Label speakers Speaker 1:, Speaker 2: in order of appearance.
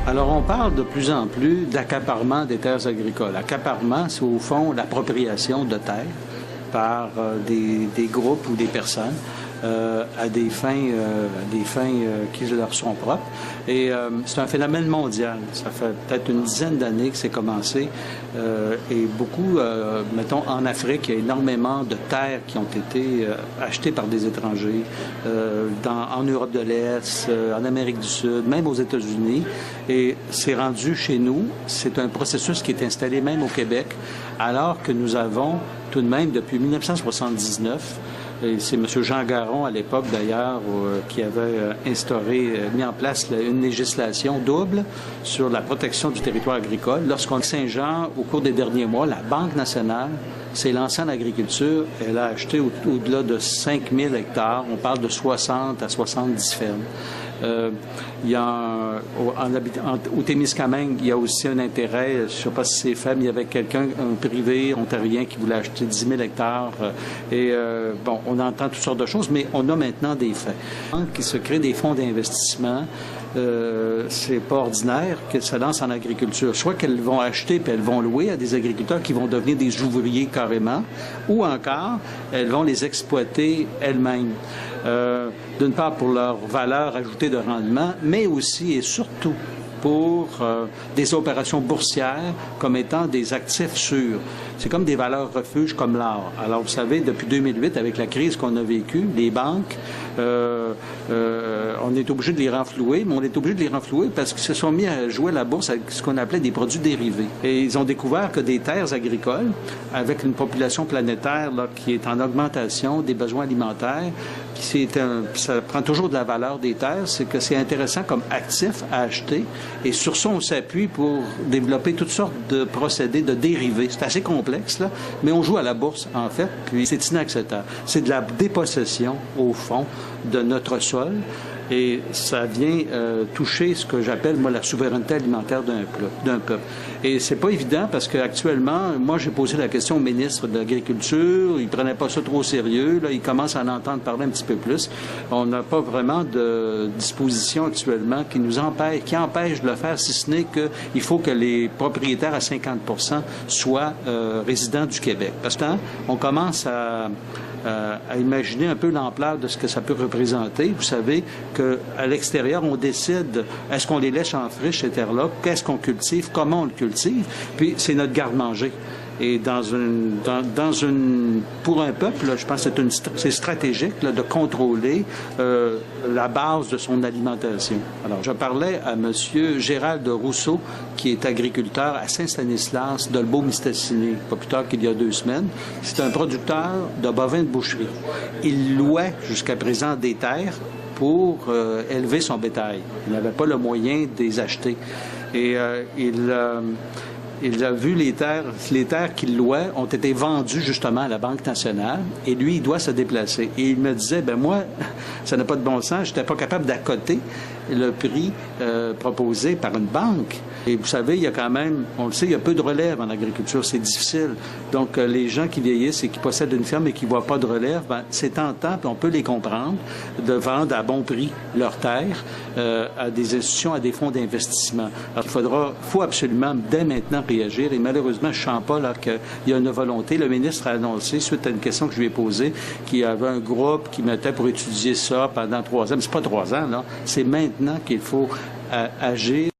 Speaker 1: Alors, on parle de plus en plus d'accaparement des terres agricoles. Accaparement, c'est au fond l'appropriation de terres par des groupes ou des personnes à des fins qui leur sont propres. Et c'est un phénomène mondial. Ça fait peut-être une dizaine d'années que c'est commencé. Et beaucoup, mettons, en Afrique, il y a énormément de terres qui ont été achetées par des étrangers, en Europe de l'Est, en Amérique du Sud, même aux États-Unis. Et c'est rendu chez nous. C'est un processus qui est installé même au Québec, alors que nous avons tout de même, depuis 1979, et c'est M. Jean Garon, à l'époque d'ailleurs, qui avait mis en place une législation double sur la protection du territoire agricole. Lorsqu'on Saint-Jean, au cours des derniers mois, la Banque nationale s'est lancée en agriculture. Elle a acheté au-delà de 5 000 hectares. On parle de 60 à 70 fermes. Il y a au Témiscamingue, il y a aussi un intérêt, je ne sais pas si c'est fait, mais il y avait quelqu'un, un privé ontarien qui voulait acheter 10 000 hectares. Bon, on entend toutes sortes de choses, mais on a maintenant des faits. Qui se créent des fonds d'investissement. C'est pas ordinaire qu'elles se lancent en agriculture. Soit qu'elles vont acheter puis elles vont louer à des agriculteurs qui vont devenir des ouvriers carrément, ou encore elles vont les exploiter elles-mêmes. D'une part pour leur valeur ajoutée de rendement, mais aussi et surtout pour des opérations boursières comme étant des actifs sûrs. C'est comme des valeurs refuges comme l'or. Alors, vous savez, depuis 2008, avec la crise qu'on a vécue, les banques, on est obligé de les renflouer, mais on est obligé de les renflouer parce qu'ils se sont mis à jouer à la bourse avec ce qu'on appelait des produits dérivés. Et ils ont découvert que des terres agricoles, avec une population planétaire là, qui est en augmentation, des besoins alimentaires, ça prend toujours de la valeur des terres, c'est que c'est intéressant comme actif à acheter. Et sur ça, on s'appuie pour développer toutes sortes de procédés de dérivés. C'est assez complexe, là, mais on joue à la bourse, en fait, puis c'est inacceptable. C'est de la dépossession, au fond, de notre sol. Et ça vient toucher ce que j'appelle, moi, la souveraineté alimentaire d'un peuple. Et c'est pas évident parce qu'actuellement, moi, j'ai posé la question au ministre de l'Agriculture. Il prenait pas ça trop au sérieux. Là, il commence à en entendre parler un petit peu plus. On n'a pas vraiment de disposition actuellement qui empêche de le faire, si ce n'est qu'il faut que les propriétaires à 50% soient résidents du Québec. Parce que on commence à imaginer un peu l'ampleur de ce que ça peut représenter. Vous savez qu'à l'extérieur, on décide, est-ce qu'on les laisse en friche, ces terres-là, qu'est-ce qu'on cultive, comment on le cultive, puis c'est notre garde-manger. Et pour un peuple, là, je pense que c'est stratégique là, de contrôler la base de son alimentation. Alors, je parlais à M. Gérald Rousseau, qui est agriculteur à Saint-Stanislas, d'Olbeau-Mistassini, pas plus tard qu'il y a 2 semaines. C'est un producteur de bovins de boucherie. Il louait jusqu'à présent des terres pour élever son bétail. Il n'avait pas le moyen de les acheter. Et il a vu les terres qu'il louait ont été vendues justement à la Banque nationale et lui, il doit se déplacer. Et il me disait, ben moi, ça n'a pas de bon sens, je n'étais pas capable d'accoter le prix proposé par une banque. Et vous savez, il y a quand même, on le sait, il y a peu de relève en agriculture, c'est difficile. Donc, les gens qui vieillissent et qui possèdent une ferme et qui ne voient pas de relève, ben, c'est tentant, puis on peut les comprendre, de vendre à bon prix leurs terres à des institutions, à des fonds d'investissement. Alors, il faut absolument, dès maintenant, réagir. Et malheureusement, je ne sens pas là qu'il y a une volonté. Le ministre a annoncé, suite à une question que je lui ai posée, qu'il y avait un groupe qui mettait pour étudier ça pendant 3 ans. Mais c'est pas 3 ans, là. C'est maintenant qu'il faut agir.